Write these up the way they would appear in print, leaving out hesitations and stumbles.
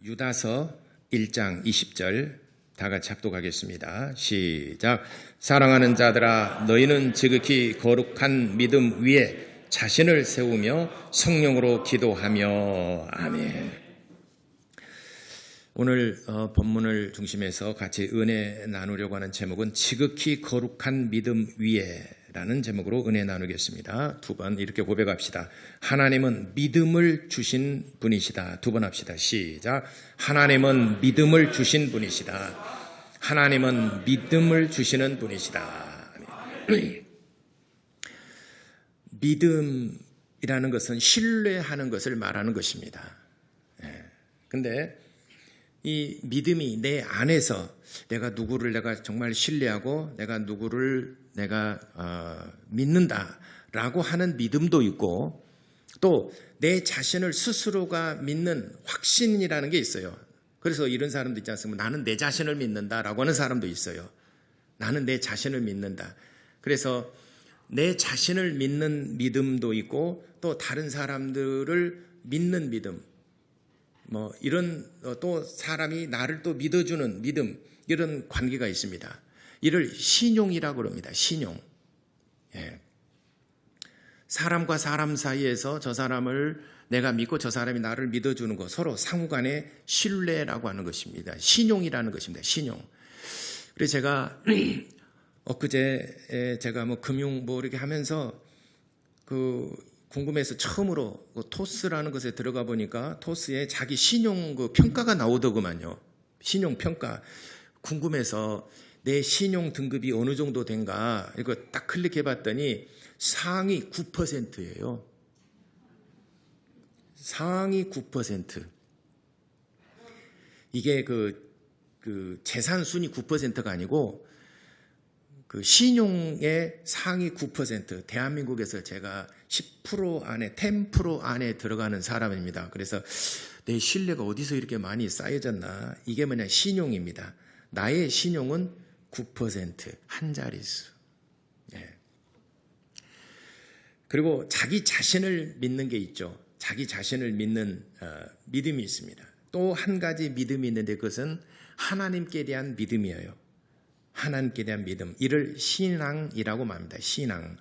유다서 1장 20절 다 같이 합독하겠습니다. 시작. 사랑하는 자들아, 너희는 지극히 거룩한 믿음 위에 자신을 세우며 성령으로 기도하며. 아멘. 오늘 본문을 중심해서 같이 은혜 나누려고 하는 제목은 지극히 거룩한 믿음 위에 라는 제목으로 은혜 나누겠습니다. 두 번 이렇게 고백합시다. 하나님은 믿음을 주신 분이시다. 두 번 합시다. 시작. 하나님은 믿음을 주신 분이시다. 하나님은 믿음을 주시는 분이시다. 믿음이라는 것은 신뢰하는 것을 말하는 것입니다. 근데 이 믿음이 내 안에서 내가 누구를 내가 정말 신뢰하고 내가 누구를 내가 믿는다라고 하는 믿음도 있고, 또 내 자신을 스스로가 믿는 확신이라는 게 있어요. 그래서 이런 사람도 있지 않습니까? 나는 내 자신을 믿는다라고 하는 사람도 있어요. 나는 내 자신을 믿는다. 그래서 내 자신을 믿는 믿음도 있고, 또 다른 사람들을 믿는 믿음, 이런 또 사람이 나를 또 믿어주는 믿음, 이런 관계가 있습니다. 이를 신용이라고 합니다. 신용. 사람과 사람 사이에서 저 사람을 내가 믿고 저 사람이 나를 믿어주는 것, 서로 상호간의 신뢰라고 하는 것입니다. 신용이라는 것입니다. 신용. 그래서 제가 엊그제 제가 금융 이렇게 하면서 궁금해서 처음으로 토스라는 것에 들어가 보니까 토스에 자기 신용 평가가 나오더구만요. 신용 평가. 궁금해서 내 신용 등급이 어느 정도 된가 이거 딱 클릭해 봤더니 상위 9%예요. 상위 9%. 이게 재산 순위 9%가 아니고 신용의 상위 9%, 대한민국에서 제가 10% 안에, 10% 안에 들어가는 사람입니다. 그래서 내 신뢰가 어디서 이렇게 많이 쌓여졌나? 이게 뭐냐? 신용입니다. 나의 신용은 9%, 한 자릿수. 그리고 자기 자신을 믿는 게 있죠. 자기 자신을 믿는 믿음이 있습니다. 또 한 가지 믿음이 있는데 그것은 하나님께 대한 믿음이에요. 하나님께 대한 믿음. 이를 신앙이라고 말합니다. 신앙.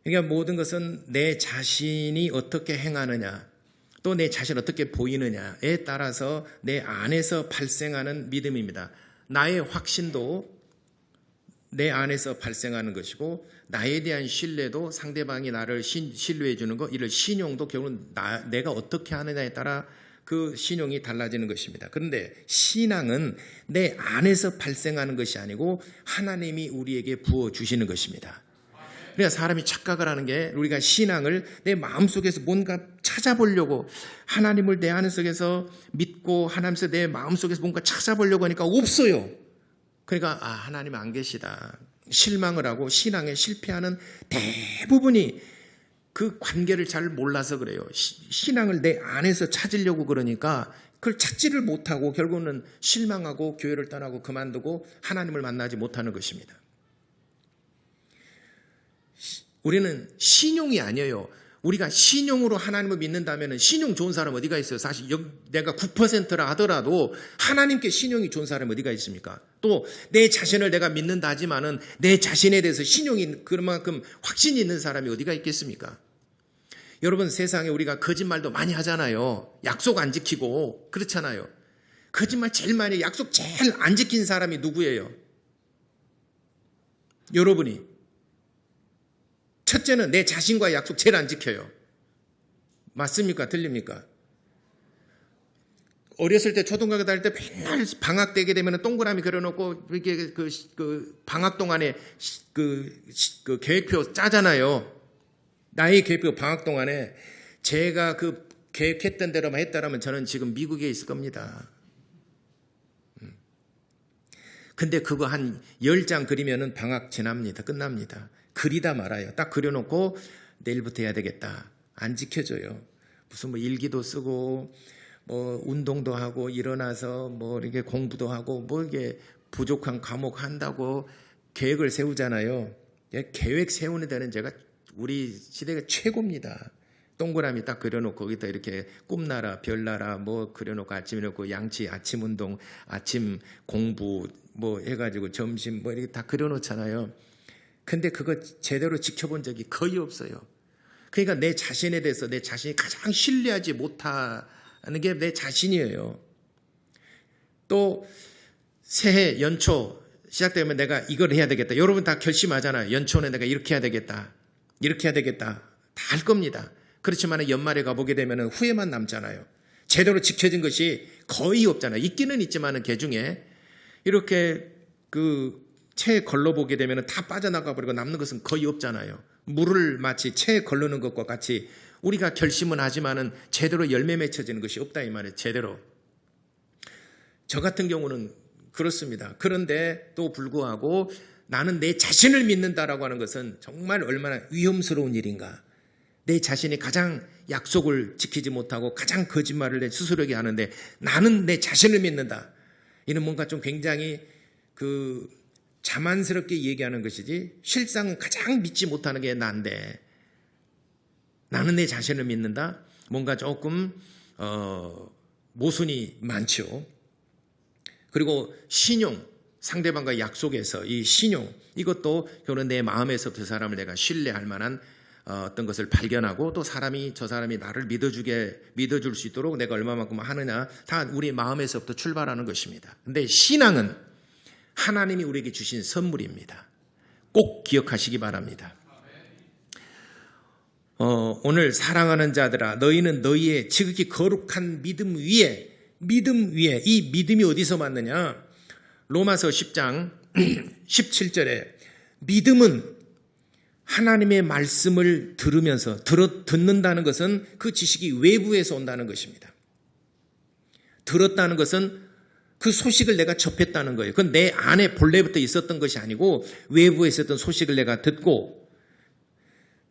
그러니까 모든 것은 내 자신이 어떻게 행하느냐, 또 내 자신이 어떻게 보이느냐에 따라서 내 안에서 발생하는 믿음입니다. 나의 확신도 내 안에서 발생하는 것이고, 나에 대한 신뢰도 상대방이 나를 신뢰해 주는 것, 이를 신용도 결국은 내가 어떻게 하느냐에 따라 그 신용이 달라지는 것입니다. 그런데 신앙은 내 안에서 발생하는 것이 아니고 하나님이 우리에게 부어주시는 것입니다. 그러니까 사람이 착각을 하는 게, 우리가 신앙을 내 마음속에서 뭔가 찾아보려고, 하나님을 내 안에 속에서 믿고 하나님께서 내 마음속에서 뭔가 찾아보려고 하니까 없어요. 그러니까 하나님 안 계시다. 실망을 하고 신앙에 실패하는 대부분이 그 관계를 잘 몰라서 그래요. 신앙을 내 안에서 찾으려고 그러니까 그걸 찾지를 못하고 결국은 실망하고 교회를 떠나고 그만두고 하나님을 만나지 못하는 것입니다. 우리는 신용이 아니에요. 우리가 신용으로 하나님을 믿는다면 신용 좋은 사람 어디가 있어요? 사실 내가 9%라 하더라도 하나님께 신용이 좋은 사람 어디가 있습니까? 또 내 자신을 내가 믿는다 하지만은 내 자신에 대해서 신용이 그만큼 확신이 있는 사람이 어디가 있겠습니까? 여러분, 세상에 우리가 거짓말도 많이 하잖아요. 약속 안 지키고 그렇잖아요. 거짓말 제일 많이, 약속 제일 안 지킨 사람이 누구예요? 여러분이. 첫째는 내 자신과의 약속 제일 안 지켜요. 맞습니까? 틀립니까? 어렸을 때 초등학교 다닐 때 맨날 방학 때게 되면 동그라미 그려놓고 이렇게 방학 동안에 계획표 짜잖아요. 나의 계획표 방학 동안에 제가 계획했던 대로만 했다라면 저는 지금 미국에 있을 겁니다. 근데 그거 한 10장 그리면은 방학 지납니다. 끝납니다. 그리다 말아요. 딱 그려놓고 내일부터 해야 되겠다. 안 지켜져요. 무슨 일기도 쓰고 운동도 하고 일어나서 이렇게 공부도 하고 이게 부족한 과목 한다고 계획을 세우잖아요. 계획 세우는 데는 제가 우리 시대가 최고입니다. 동그라미 딱 그려놓고 거기다 이렇게 꿈나라, 별나라 뭐 그려놓고 아침에 놓고 양치, 아침 운동, 아침 공부 뭐 해가지고 점심 뭐 이렇게 다 그려놓잖아요. 근데 그거 제대로 지켜본 적이 거의 없어요. 그러니까 내 자신에 대해서 내 자신이 가장 신뢰하지 못하는 게 내 자신이에요. 또 새해 연초 시작되면 내가 이걸 해야 되겠다. 여러분 다 결심하잖아요. 연초는 내가 이렇게 해야 되겠다. 이렇게 해야 되겠다. 다 할 겁니다. 그렇지만 연말에 가보게 되면 후회만 남잖아요. 제대로 지켜진 것이 거의 없잖아요. 있기는 있지만 개 중에 이렇게 채에 걸러보게 되면 다 빠져나가 버리고 남는 것은 거의 없잖아요. 물을 마치 채에 걸르는 것과 같이 우리가 결심은 하지만은 제대로 열매 맺혀지는 것이 없다 이 말이에요. 제대로. 저 같은 경우는 그렇습니다. 그런데 또 불구하고 나는 내 자신을 믿는다라고 하는 것은 정말 얼마나 위험스러운 일인가. 내 자신이 가장 약속을 지키지 못하고 가장 거짓말을 내 스스로에게 하는데 나는 내 자신을 믿는다. 이는 뭔가 좀 굉장히 자만스럽게 얘기하는 것이지 실상은 가장 믿지 못하는 게 난데 나는 내 자신을 믿는다. 뭔가 조금 모순이 많죠. 그리고 신용, 상대방과 약속에서 이 신용 이것도 결국 내 마음에서 그 사람을 내가 신뢰할 만한 어떤 것을 발견하고 또 저 사람이 나를 믿어줄 수 있도록 내가 얼마만큼 하느냐 다 우리 마음에서부터 출발하는 것입니다. 근데 신앙은 하나님이 우리에게 주신 선물입니다. 꼭 기억하시기 바랍니다. 오늘 사랑하는 자들아 너희는 너희의 지극히 거룩한 믿음 위에 이 믿음이 어디서 왔느냐 로마서 10장 17절에 믿음은 하나님의 말씀을 들으면서 듣는다는 것은 그 지식이 외부에서 온다는 것입니다. 들었다는 것은 그 소식을 내가 접했다는 거예요. 그건 내 안에 본래부터 있었던 것이 아니고 외부에 있었던 소식을 내가 듣고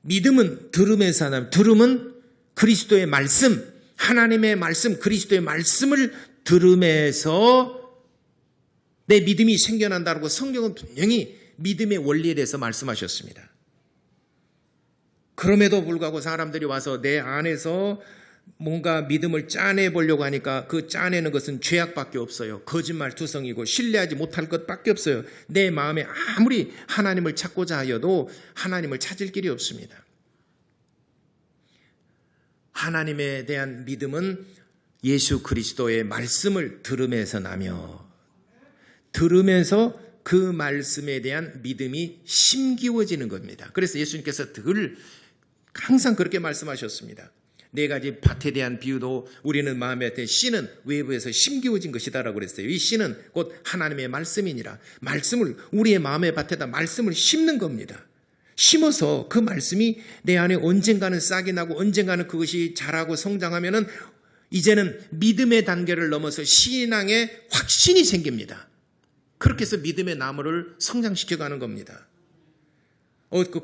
믿음은 들으면서 하나 들음은 그리스도의 말씀 하나님의 말씀 그리스도의 말씀을 들으면서 내 믿음이 생겨난다고 성경은 분명히 믿음의 원리에 대해서 말씀하셨습니다. 그럼에도 불구하고 사람들이 와서 내 안에서 뭔가 믿음을 짜내보려고 하니까 그 짜내는 것은 죄악밖에 없어요. 거짓말 투성이고 신뢰하지 못할 것밖에 없어요. 내 마음에 아무리 하나님을 찾고자 하여도 하나님을 찾을 길이 없습니다. 하나님에 대한 믿음은 예수 그리스도의 말씀을 들으면서 나며 들으면서 그 말씀에 대한 믿음이 심기워지는 겁니다. 그래서 예수님께서 항상 그렇게 말씀하셨습니다. 4가지 밭에 대한 비유도 우리는 마음에 대 씨는 외부에서 심기워진 것이다라고 그랬어요. 이 씨는 곧 하나님의 말씀이니라. 말씀을 우리의 마음의 밭에다 말씀을 심는 겁니다. 심어서 그 말씀이 내 안에 언젠가는 싹이 나고 언젠가는 그것이 자라고 성장하면은 이제는 믿음의 단계를 넘어서 신앙의 확신이 생깁니다. 그렇게 해서 믿음의 나무를 성장시켜가는 겁니다.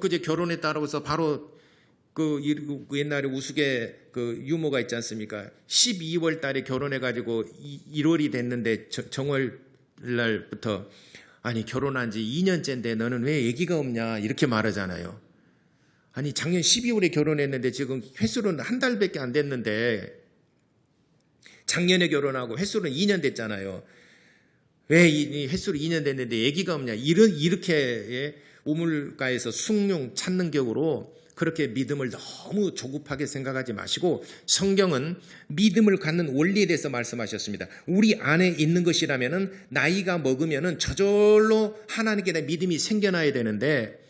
그제 결혼했다고 해서 바로 옛날에 우스개 유머가 있지 않습니까? 12월 달에 결혼해가지고 1월이 됐는데 정월 날부터 아니 결혼한 지 2년째인데 너는 왜 아기가 없냐 이렇게 말하잖아요. 아니 작년 12월에 결혼했는데 지금 횟수로는 한 달밖에 안 됐는데 작년에 결혼하고 횟수로는 2년 됐잖아요. 왜 횟수로 2년 됐는데 아기가 없냐 이렇게 우물가에서 숭늉 찾는 격으로 그렇게 믿음을 너무 조급하게 생각하지 마시고 성경은 믿음을 갖는 원리에 대해서 말씀하셨습니다. 우리 안에 있는 것이라면은 나이가 먹으면은 저절로 하나님께 대한 믿음이 생겨나야 되는데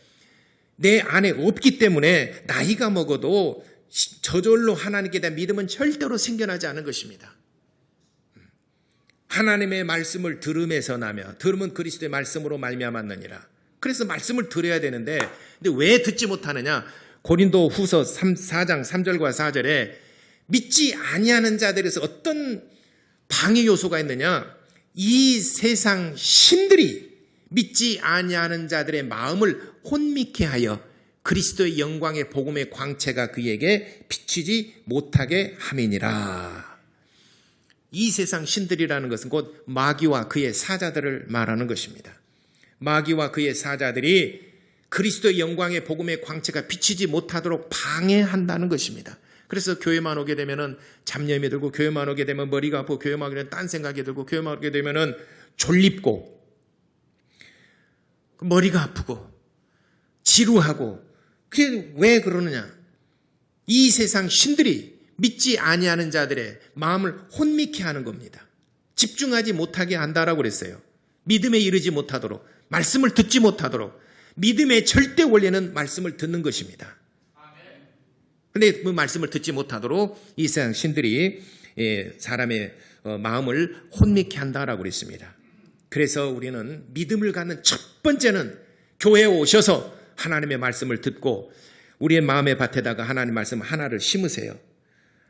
내 안에 없기 때문에 나이가 먹어도 저절로 하나님께 대한 믿음은 절대로 생겨나지 않은 것입니다. 하나님의 말씀을 들음에서 나며 들으면 그리스도의 말씀으로 말미암았느니라. 그래서 말씀을 들어야 되는데 근데 왜 듣지 못하느냐? 고린도 후서 4장 3절과 4절에 믿지 아니하는 자들에서 어떤 방해 요소가 있느냐? 이 세상 신들이 믿지 아니하는 자들의 마음을 혼미케 하여 그리스도의 영광의 복음의 광채가 그에게 비치지 못하게 함이니라. 이 세상 신들이라는 것은 곧 마귀와 그의 사자들을 말하는 것입니다. 마귀와 그의 사자들이 그리스도의 영광의 복음의 광채가 비치지 못하도록 방해한다는 것입니다. 그래서 교회만 오게 되면은 잡념이 들고, 교회만 오게 되면 머리가 아프고, 교회만 오게 되면 딴 생각이 들고, 교회만 오게 되면은 졸립고, 머리가 아프고, 지루하고. 그게 왜 그러느냐? 이 세상 신들이 믿지 아니하는 자들의 마음을 혼미케 하는 겁니다. 집중하지 못하게 한다라고 그랬어요. 믿음에 이르지 못하도록, 말씀을 듣지 못하도록. 믿음의 절대 원리는 말씀을 듣는 것입니다. 그런데 그 말씀을 듣지 못하도록 이 세상 신들이 사람의 마음을 혼미케 한다라고 그랬습니다. 그래서 우리는 믿음을 갖는 첫 번째는 교회에 오셔서 하나님의 말씀을 듣고 우리의 마음의 밭에다가 하나님의 말씀 하나를 심으세요.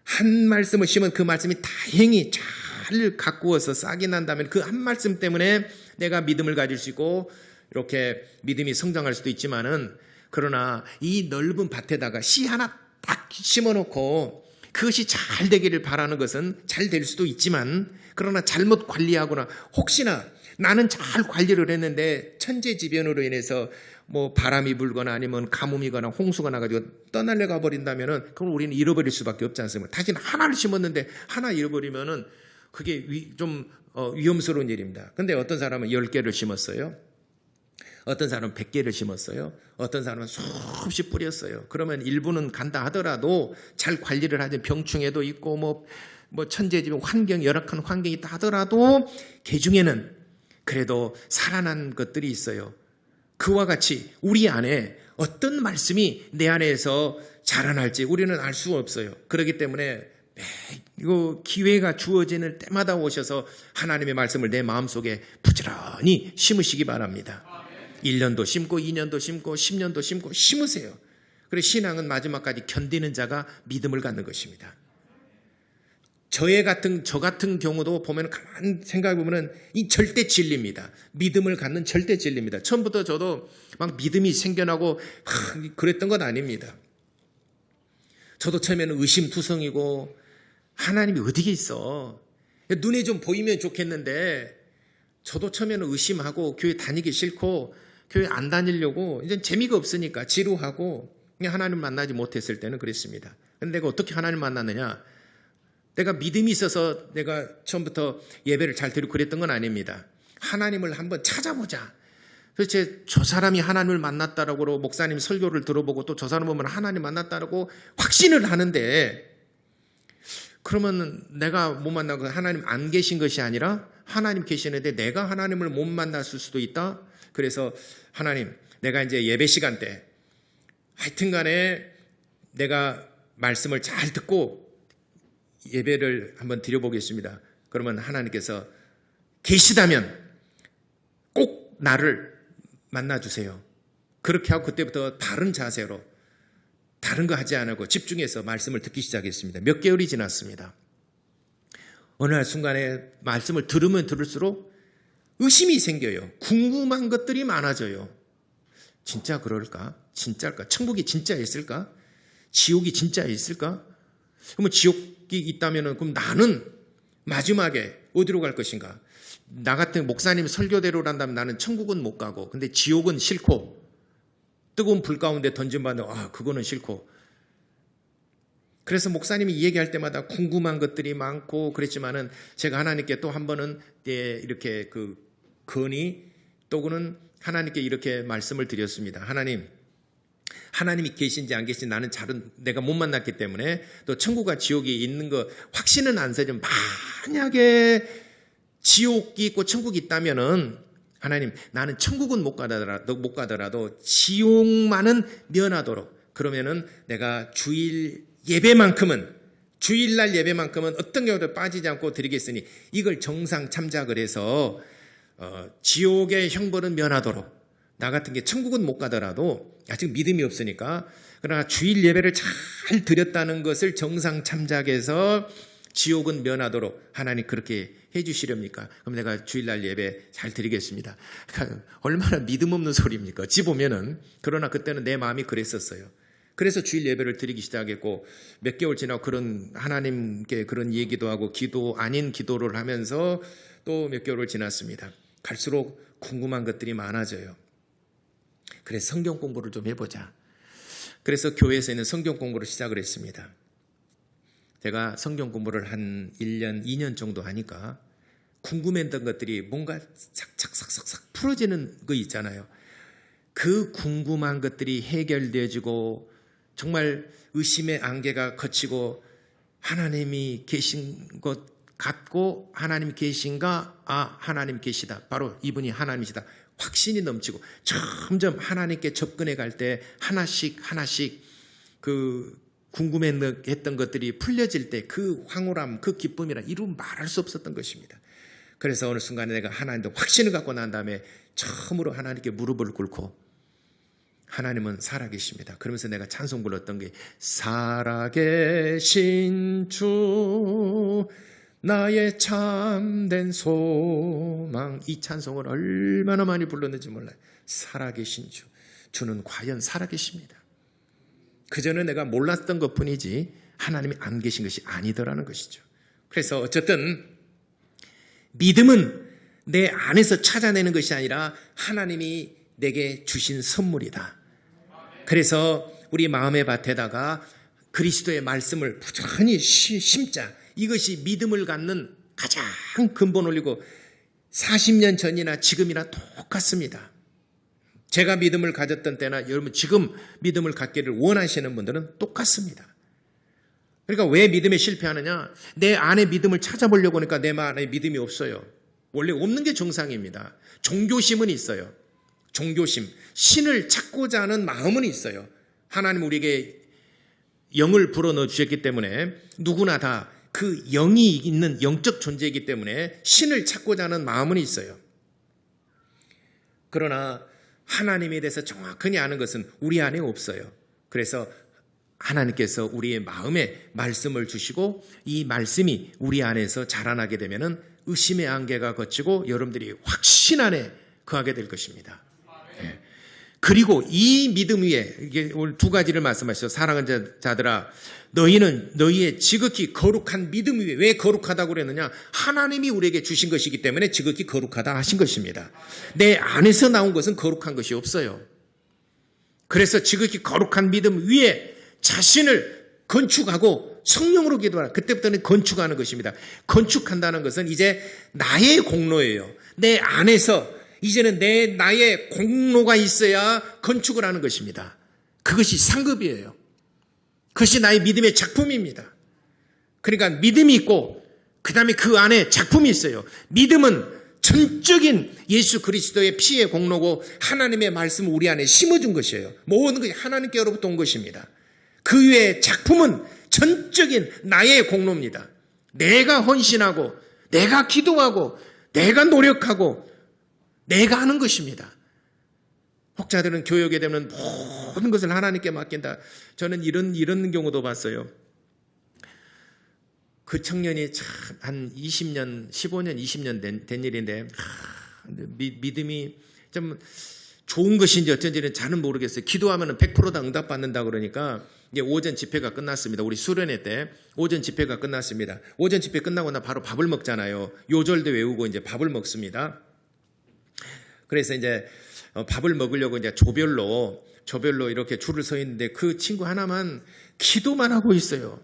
한 말씀을 심은 그 말씀이 다행히 잘 가꾸어서 싹이 난다면 그 한 말씀 때문에 내가 믿음을 가질 수 있고 이렇게 믿음이 성장할 수도 있지만은, 그러나 이 넓은 밭에다가 씨 하나 딱 심어놓고 그것이 잘 되기를 바라는 것은 잘 될 수도 있지만, 그러나 잘못 관리하거나 혹시나 나는 잘 관리를 했는데 천재지변으로 인해서 뭐 바람이 불거나 아니면 가뭄이거나 홍수가 나가지고 떠날려가 버린다면은 그럼 우리는 잃어버릴 수밖에 없지 않습니까? 다시는 하나를 심었는데 하나 잃어버리면은 그게 좀 위험스러운 일입니다. 근데 어떤 사람은 10개를 심었어요. 어떤 사람은 100개를 심었어요. 어떤 사람은 수없이 뿌렸어요. 그러면 일부는 간다 하더라도 잘 관리를 하지, 병충해도 있고 뭐 천재지변 환경, 열악한 환경이 있다 하더라도 그 중에는 그래도 살아난 것들이 있어요. 그와 같이 우리 안에 어떤 말씀이 내 안에서 자라날지 우리는 알 수 없어요. 그렇기 때문에 이거 기회가 주어지는 때마다 오셔서 하나님의 말씀을 내 마음속에 부지런히 심으시기 바랍니다. 1년도 심고 2년도 심고 10년도 심고 심으세요. 그래서 신앙은 마지막까지 견디는 자가 믿음을 갖는 것입니다. 저 같은 경우도 보면 가만 생각해 보면은 이 절대 진리입니다. 믿음을 갖는 절대 진리입니다. 처음부터 저도 막 믿음이 생겨나고 그랬던 건 아닙니다. 저도 처음에는 의심투성이고 하나님이 어디에 있어? 눈에 좀 보이면 좋겠는데 저도 처음에는 의심하고 교회 다니기 싫고 교회 안 다니려고 이제 재미가 없으니까 지루하고 그냥 하나님 만나지 못했을 때는 그랬습니다. 근데 내가 어떻게 하나님 만났느냐? 내가 믿음이 있어서 내가 처음부터 예배를 잘 드리고 그랬던 건 아닙니다. 하나님을 한번 찾아보자. 도대체 저 사람이 하나님을 만났다라고 목사님 설교를 들어보고 또 저 사람 보면 하나님 만났다라고 확신을 하는데, 그러면 내가 못 만나고 하나님 안 계신 것이 아니라 하나님 계시는데 내가 하나님을 못 만났을 수도 있다. 그래서 하나님, 내가 이제 예배 시간 때 하여튼 간에 내가 말씀을 잘 듣고 예배를 한번 드려보겠습니다. 그러면 하나님께서 계시다면 꼭 나를 만나주세요. 그렇게 하고 그때부터 다른 자세로 다른 거 하지 않고 집중해서 말씀을 듣기 시작했습니다. 몇 개월이 지났습니다. 어느 날 순간에 말씀을 들으면 들을수록 의심이 생겨요. 궁금한 것들이 많아져요. 진짜 그럴까? 진짜일까? 천국이 진짜 있을까? 지옥이 진짜 있을까? 그러면 지옥이 있다면 그럼 나는 마지막에 어디로 갈 것인가? 나 같은 목사님 설교대로란다면 나는 천국은 못 가고, 근데 지옥은 싫고, 뜨거운 불 가운데 던짐받는 그거는 싫고. 그래서 목사님이 얘기할 때마다 궁금한 것들이 많고 그랬지만은 제가 하나님께 또 한 번은 이렇게 건의 또는 하나님께 이렇게 말씀을 드렸습니다. 하나님이 계신지 안 계신지 나는 내가 못 만났기 때문에 또 천국과 지옥이 있는 거 확신은 안 서지만, 만약에 지옥이 있고 천국이 있다면은 하나님, 나는 천국은 못 가더라도 지옥만은 면하도록, 그러면은 내가 주일날 예배만큼은 어떤 경우도 빠지지 않고 드리겠으니 이걸 정상 참작을 해서 지옥의 형벌은 면하도록, 나 같은 게 천국은 못 가더라도 아직 믿음이 없으니까, 그러나 주일 예배를 잘 드렸다는 것을 정상 참작해서 지옥은 면하도록 하나님 그렇게 해주시렵니까? 그럼 내가 주일날 예배 잘 드리겠습니다. 얼마나 믿음 없는 소리입니까? 어찌 보면은. 그러나 그때는 내 마음이 그랬었어요. 그래서 주일 예배를 드리기 시작했고, 몇 개월 지나고 그런 하나님께 그런 얘기도 하고 기도 아닌 기도를 하면서 또 몇 개월을 지났습니다. 갈수록 궁금한 것들이 많아져요. 그래서 성경 공부를 좀 해보자. 그래서 교회에서 있는 성경 공부를 시작을 했습니다. 제가 성경 공부를 한 1년, 2년 정도 하니까 궁금했던 것들이 뭔가 삭삭삭삭 풀어지는 거 있잖아요. 그 궁금한 것들이 해결되어지고 정말 의심의 안개가 걷히고 하나님이 계신 것 같고 하나님 계신가? 아, 하나님 계시다. 바로 이분이 하나님이시다. 확신이 넘치고 점점 하나님께 접근해 갈 때 하나씩 그 궁금했던 것들이 풀려질 때 그 황홀함, 그 기쁨이라 이루 말할 수 없었던 것입니다. 그래서 어느 순간에 내가 하나님도 확신을 갖고 난 다음에 처음으로 하나님께 무릎을 꿇고 하나님은 살아계십니다. 그러면서 내가 찬송 불렀던 게 살아계신 주 나의 참된 소망, 이 찬송을 얼마나 많이 불렀는지 몰라요. 살아계신 주, 주는 과연 살아계십니다. 그전에 내가 몰랐던 것뿐이지 하나님이 안 계신 것이 아니더라는 것이죠. 그래서 어쨌든 믿음은 내 안에서 찾아내는 것이 아니라 하나님이 내게 주신 선물이다. 그래서 우리 마음의 밭에다가 그리스도의 말씀을 부지런히 심자. 이것이 믿음을 갖는 가장 근본 원리고 40년 전이나 지금이나 똑같습니다. 제가 믿음을 가졌던 때나 여러분 지금 믿음을 갖기를 원하시는 분들은 똑같습니다. 그러니까 왜 믿음에 실패하느냐? 내 안에 믿음을 찾아보려고 하니까 내 안에 믿음이 없어요. 원래 없는 게 정상입니다. 종교심은 있어요. 종교심, 신을 찾고자 하는 마음은 있어요. 하나님 우리에게 영을 불어넣어 주셨기 때문에 누구나 다 그 영이 있는 영적 존재이기 때문에 신을 찾고자 하는 마음은 있어요. 그러나 하나님에 대해서 정확히 아는 것은 우리 안에 없어요. 그래서 하나님께서 우리의 마음에 말씀을 주시고 이 말씀이 우리 안에서 자라나게 되면은 의심의 안개가 걷히고 여러분들이 확신 안에 거하게 될 것입니다. 네. 그리고 이 믿음 위에 이게 오늘 두 가지를 말씀하셨어요. 사랑하는 자들아, 너희는 너희의 지극히 거룩한 믿음 위에, 왜 거룩하다고 그랬느냐? 하나님이 우리에게 주신 것이기 때문에 지극히 거룩하다 하신 것입니다. 내 안에서 나온 것은 거룩한 것이 없어요. 그래서 지극히 거룩한 믿음 위에 자신을 건축하고 성령으로 기도하라. 그때부터는 건축하는 것입니다. 건축한다는 것은 이제 나의 공로예요. 내 안에서 이제는 나의 공로가 있어야 건축을 하는 것입니다. 그것이 상급이에요. 그것이 나의 믿음의 작품입니다. 그러니까 믿음이 있고 그 다음에 그 안에 작품이 있어요. 믿음은 전적인 예수 그리스도의 피의 공로고 하나님의 말씀을 우리 안에 심어준 것이에요. 모든 것이 하나님께로부터 온 것입니다. 그 외의 작품은 전적인 나의 공로입니다. 내가 헌신하고 내가 기도하고 내가 노력하고 내가 하는 것입니다. 혹자들은 교육에 되면 모든 것을 하나님께 맡긴다. 저는 이런 경우도 봤어요. 그 청년이 참 한 20년, 15년, 20년 된 일인데 믿음이 좀 좋은 것인지 어쩐지는 잘은 모르겠어요. 기도하면 100%다 응답받는다 그러니까 이제 오전 집회가 끝났습니다. 우리 수련회 때 오전 집회가 끝났습니다. 오전 집회 끝나고 나 바로 밥을 먹잖아요. 요절도 외우고 이제 밥을 먹습니다. 그래서 이제 밥을 먹으려고 이제 조별로 이렇게 줄을 서 있는데 그 친구 하나만 기도만 하고 있어요.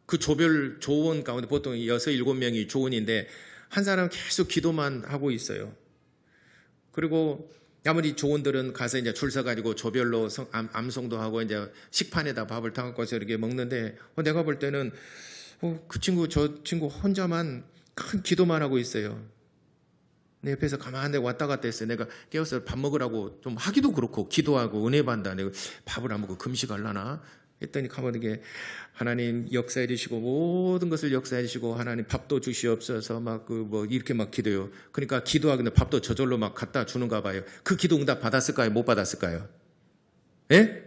그 조원 가운데 보통 6, 7명이 조원인데 한 사람 계속 기도만 하고 있어요. 그리고 나머지 조원들은 가서 이제 줄 서가지고 조별로 암송도 하고 이제 식판에다 밥을 담아서 이렇게 먹는데 내가 볼 때는 저 친구 혼자만 큰 기도만 하고 있어요. 내 옆에서 가만히 왔다 갔다 했어요. 내가 깨워서 밥 먹으라고 좀 하기도 그렇고 기도하고 은혜 받는다. 내가 밥을 안 먹고 금식하려나? 했더니 가만히 이게 하나님 역사해 주시고 모든 것을 역사해 주시고 하나님 밥도 주시옵소서 막 이렇게 막 기도해요. 그러니까 기도하는데 밥도 저절로 막 갖다 주는가 봐요. 그 기도 응답 받았을까요? 못 받았을까요? 예?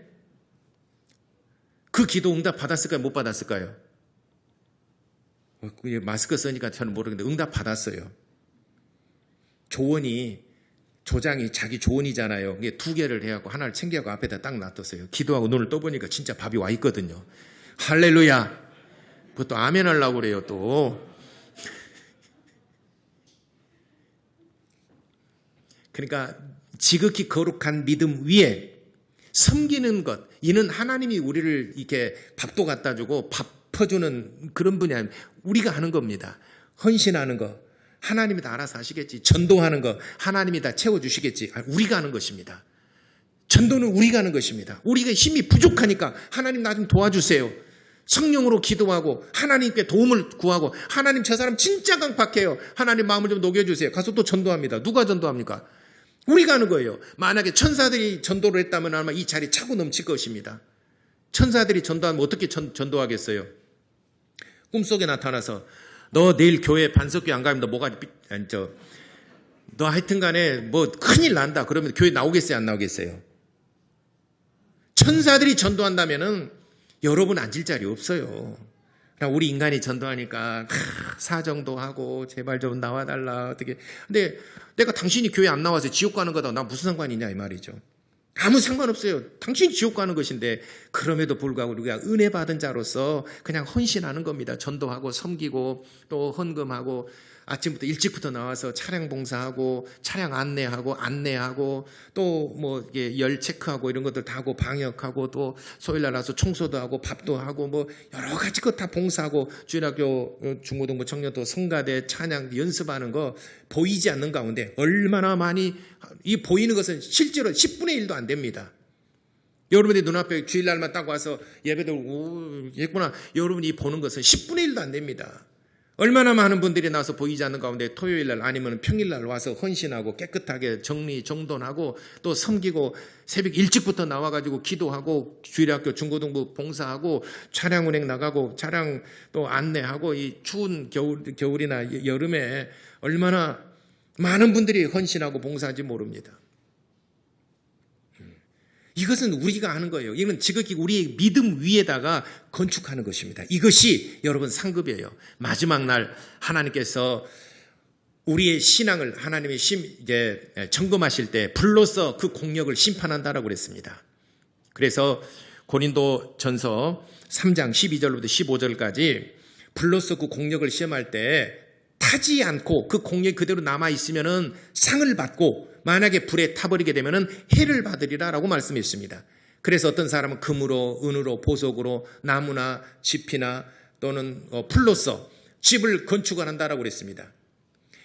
그 기도 응답 받았을까요? 못 받았을까요? 마스크 쓰니까 저는 모르겠는데 응답 받았어요. 조장이 자기 조언이잖아요. 이게 2개를 해갖고 하나를 챙겨갖고 앞에다 딱 놔뒀어요. 기도하고 눈을 떠보니까 진짜 밥이 와 있거든요. 할렐루야. 그것도 아멘 하려고 그래요, 또. 그러니까 지극히 거룩한 믿음 위에 섬기는 것, 이는 하나님이 우리를 이렇게 밥도 갖다 주고 밥 덮어주는 그런 분이 아니라 우리가 하는 겁니다. 헌신하는 거 하나님이 다 알아서 하시겠지. 전도하는 거 하나님이 다 채워주시겠지. 우리가 하는 것입니다. 전도는 우리가 하는 것입니다. 우리가 힘이 부족하니까 하나님 나 좀 도와주세요. 성령으로 기도하고 하나님께 도움을 구하고 하나님 저 사람 진짜 강팍해요. 하나님 마음을 좀 녹여주세요. 가서 또 전도합니다. 누가 전도합니까? 우리가 하는 거예요. 만약에 천사들이 전도를 했다면 아마 이 자리 차고 넘칠 것입니다. 천사들이 전도하면 어떻게 전도하겠어요? 꿈속에 나타나서 너 내일 교회 반석교회 안 가면 너 뭐가 너 하여튼 간에 뭐 큰일 난다. 그러면 교회 나오겠어요? 안 나오겠어요? 천사들이 전도한다면은 여러분 앉을 자리 없어요. 우리 인간이 전도하니까 사정도 하고 제발 좀 나와달라 어떻게. 근데 내가 당신이 교회 안 나와서 지옥 가는 거다 나 무슨 상관이 있냐 이 말이죠. 아무 상관없어요. 당신이 지옥 가는 것인데 그럼에도 불구하고 우리가 은혜 받은 자로서 그냥 헌신하는 겁니다. 전도하고 섬기고 또 헌금하고 아침부터 일찍부터 나와서 차량 봉사하고 차량 안내하고 또 뭐 열 체크하고 이런 것들 다 하고 방역하고 또 소일날 나서 청소도 하고 밥도 하고 뭐 여러 가지 것 다 봉사하고 주일학교 중고등부 청년도 성가대 찬양 연습하는 거 보이지 않는 가운데 얼마나 많이 이 보이는 것은 실제로 10분의 1도 안 됩니다. 여러분이 눈앞에 주일날만 딱 와서 예배도 했구나. 여러분이 보는 것은 10분의 1도 안 됩니다. 얼마나 많은 분들이 나와서 보이지 않는 가운데 토요일날 아니면 평일날 와서 헌신하고 깨끗하게 정리 정돈하고 또 섬기고 새벽 일찍부터 나와가지고 기도하고 주일학교 중고등부 봉사하고 차량 운행 나가고 차량 또 안내하고 이 추운 겨울이나 여름에 얼마나 많은 분들이 헌신하고 봉사하지 모릅니다. 이것은 우리가 하는 거예요. 이건 지극히 우리의 믿음 위에다가 건축하는 것입니다. 이것이 여러분 상급이에요. 마지막 날 하나님께서 우리의 신앙을 하나님이 점검하실 때 불로써 그 공력을 심판한다라고 그랬습니다. 그래서 고린도전서 3장 12절부터 15절까지 불로써 그 공력을 시험할 때 타지 않고 그 공력이 그대로 남아있으면 상을 받고 만약에 불에 타버리게 되면 해를 받으리라라고 말씀했습니다. 그래서 어떤 사람은 금으로 은으로 보석으로 나무나 짚이나 또는 풀로써 집을 건축을 한다라고 그랬습니다.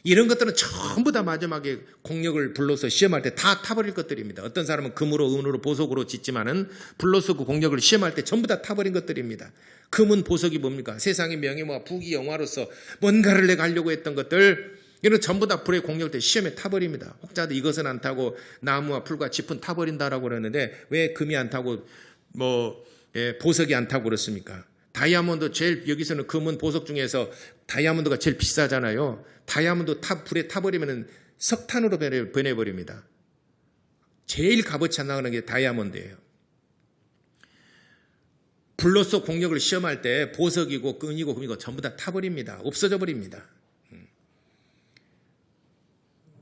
이런 것들은 전부 다 마지막에 공력을 불로서 시험할 때 다 타버릴 것들입니다. 어떤 사람은 금으로 은으로 보석으로 짓지만은 불로서 그 공력을 시험할 때 전부 다 타버린 것들입니다. 금은 보석이 뭡니까? 세상의 명예와 부귀 영화로서 뭔가를 내가 하려고 했던 것들 이런 전부 다 불의 공력을 때 시험에 타버립니다. 혹자도 이것은 안 타고 나무와 풀과 짚은 타버린다라고 그러는데 왜 금이 안 타고 보석이 안 타고 그렇습니까? 다이아몬드 제일 여기서는 금은 보석 중에서 다이아몬드가 제일 비싸잖아요. 다이아몬드 불에 타버리면 석탄으로 변해버립니다. 제일 값어치 안 나가는 게 다이아몬드예요. 불로써 공력을 시험할 때 보석이고 끈이고 금이고 전부 다 타버립니다. 없어져 버립니다.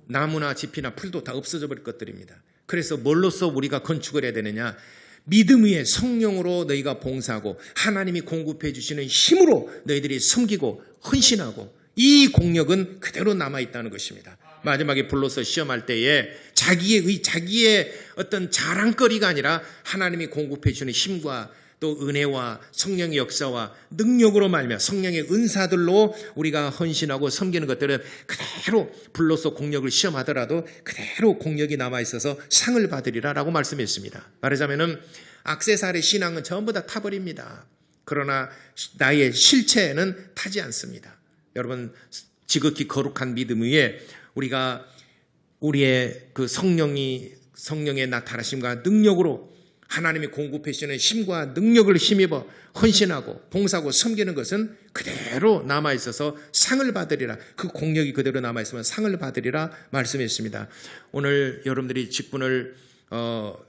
나무나 짚이나 풀도 다 없어져 버릴 것들입니다. 그래서 뭘로써 우리가 건축을 해야 되느냐? 믿음 위에 성령으로 너희가 봉사하고 하나님이 공급해 주시는 힘으로 너희들이 섬기고 헌신하고 이 공력은 그대로 남아있다는 것입니다. 마지막에 불로서 시험할 때에 자기의 어떤 자랑거리가 아니라 하나님이 공급해 주시는 힘과 또 은혜와 성령의 역사와 능력으로 말미암아 성령의 은사들로 우리가 헌신하고 섬기는 것들은 그대로 불로서 공력을 시험하더라도 그대로 공력이 남아있어서 상을 받으리라라고 말씀했습니다. 말하자면은 액세서리 신앙은 전부 다 타버립니다. 그러나 나의 실체는 타지 않습니다. 여러분 지극히 거룩한 믿음 위에 우리가 우리의 그 성령의 나타나심과 능력으로 하나님이 공급해 주시는 힘과 능력을 힘입어 헌신하고 봉사하고 섬기는 것은 그대로 남아있어서 상을 받으리라. 그 공력이 그대로 남아있으면 상을 받으리라 말씀했습니다. 오늘 여러분들이 직분을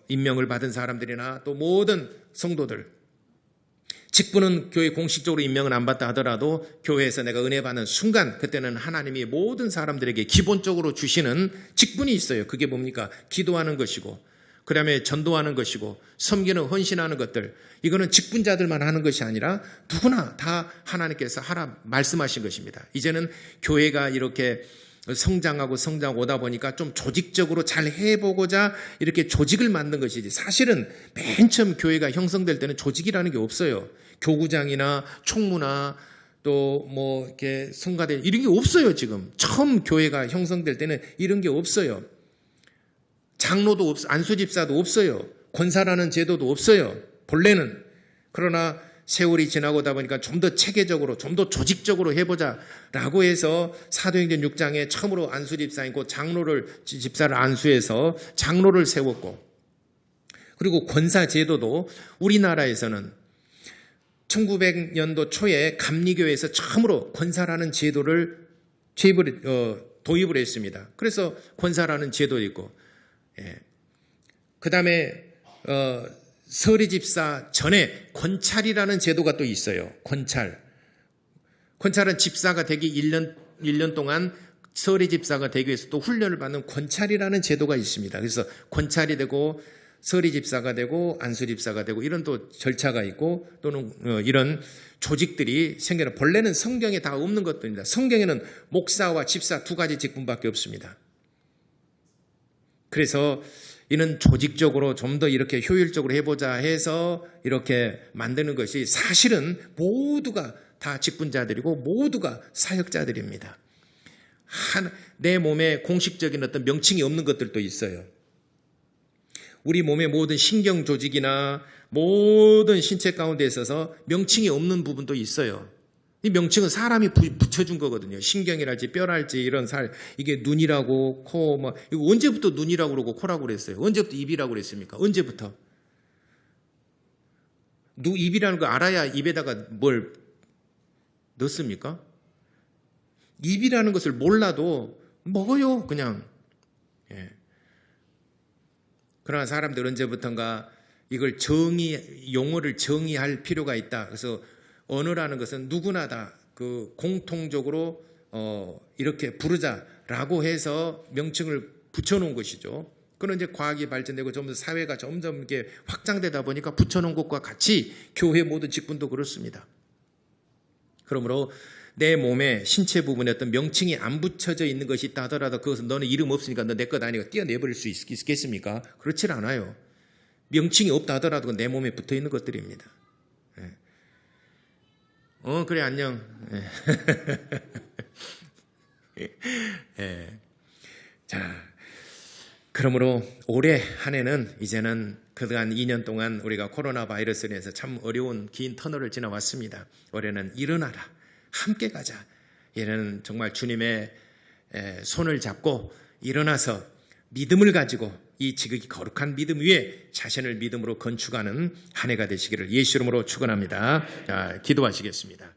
임명을 받은 사람들이나 또 모든 성도들 직분은 교회 공식적으로 임명은 안 받다 하더라도 교회에서 내가 은혜 받는 순간 그때는 하나님이 모든 사람들에게 기본적으로 주시는 직분이 있어요. 그게 뭡니까? 기도하는 것이고 그 다음에 전도하는 것이고 섬기는 헌신하는 것들 이거는 직분자들만 하는 것이 아니라 누구나 다 하나님께서 하라 말씀하신 것입니다. 이제는 교회가 이렇게 성장하고 오다 보니까 좀 조직적으로 잘 해보고자 이렇게 조직을 만든 것이지 사실은 맨 처음 교회가 형성될 때는 조직이라는 게 없어요. 교구장이나 총무나 또 뭐 이렇게 성가대 이런 게 없어요. 지금 처음 교회가 형성될 때는 이런 게 없어요. 장로도 안수집사도 없어요. 권사라는 제도도 없어요. 본래는. 그러나 세월이 지나고다 보니까 좀 더 체계적으로, 좀 더 조직적으로 해보자라고 해서 사도행전 6장에 처음으로 안수집사이고 집사를 안수해서 장로를 세웠고, 그리고 권사 제도도 우리나라에서는 1900년도 초에 감리교회에서 처음으로 권사라는 제도를 도입을 했습니다. 그래서 권사라는 제도 있고, 그 다음에 서리집사 전에 권찰이라는 제도가 또 있어요. 권찰은 집사가 되기 1년 동안 서리집사가 되기 위해서 또 훈련을 받는 권찰이라는 제도가 있습니다. 그래서 권찰이 되고 서리집사가 되고 안수집사가 되고 이런 또 절차가 있고 또는 이런 조직들이 생겨나 본래는 성경에 다 없는 것들입니다. 성경에는 목사와 집사 두 가지 직분밖에 없습니다. 그래서 이는 조직적으로 좀 더 이렇게 효율적으로 해보자 해서 이렇게 만드는 것이 사실은 모두가 다 직분자들이고 모두가 사역자들입니다. 내 몸에 공식적인 어떤 명칭이 없는 것들도 있어요. 우리 몸의 모든 신경 조직이나 모든 신체 가운데 있어서 명칭이 없는 부분도 있어요. 이 명칭은 사람이 붙여준 거거든요. 신경이랄지 뼈랄지 이런 이게 눈이라고 코, 이거 언제부터 눈이라고 그러고 코라고 그랬어요? 언제부터 입이라고 그랬습니까? 언제부터? 입이라는 거 알아야 입에다가 뭘 넣습니까? 입이라는 것을 몰라도 먹어요, 그냥. 그러나 사람들 언제부턴가 이걸 용어를 정의할 필요가 있다. 그래서 언어라는 것은 누구나 다 그 공통적으로 이렇게 부르자라고 해서 명칭을 붙여놓은 것이죠. 그런 이제 과학이 발전되고 좀 더 사회가 점점 이렇게 확장되다 보니까 붙여놓은 것과 같이 교회 모든 직분도 그렇습니다. 그러므로 내 몸에 신체 부분에 어떤 명칭이 안 붙여져 있는 것이 있다 하더라도 그것은 너는 이름 없으니까 너 내 것 아니고 떼어내버릴 수 있겠습니까? 그렇지 않아요. 명칭이 없다 하더라도 내 몸에 붙어 있는 것들입니다. 그래 안녕. 자, 그러므로 올해 한 해는 이제는 그동안 2년 동안 우리가 코로나 바이러스로 인해서 참 어려운 긴 터널을 지나왔습니다. 올해는 일어나라. 함께 가자. 얘는 정말 주님의 손을 잡고 일어나서 믿음을 가지고 이 지극히 거룩한 믿음 위에 자신을 믿음으로 건축하는 한 해가 되시기를 예수 이름으로 축원합니다. 자, 기도하시겠습니다.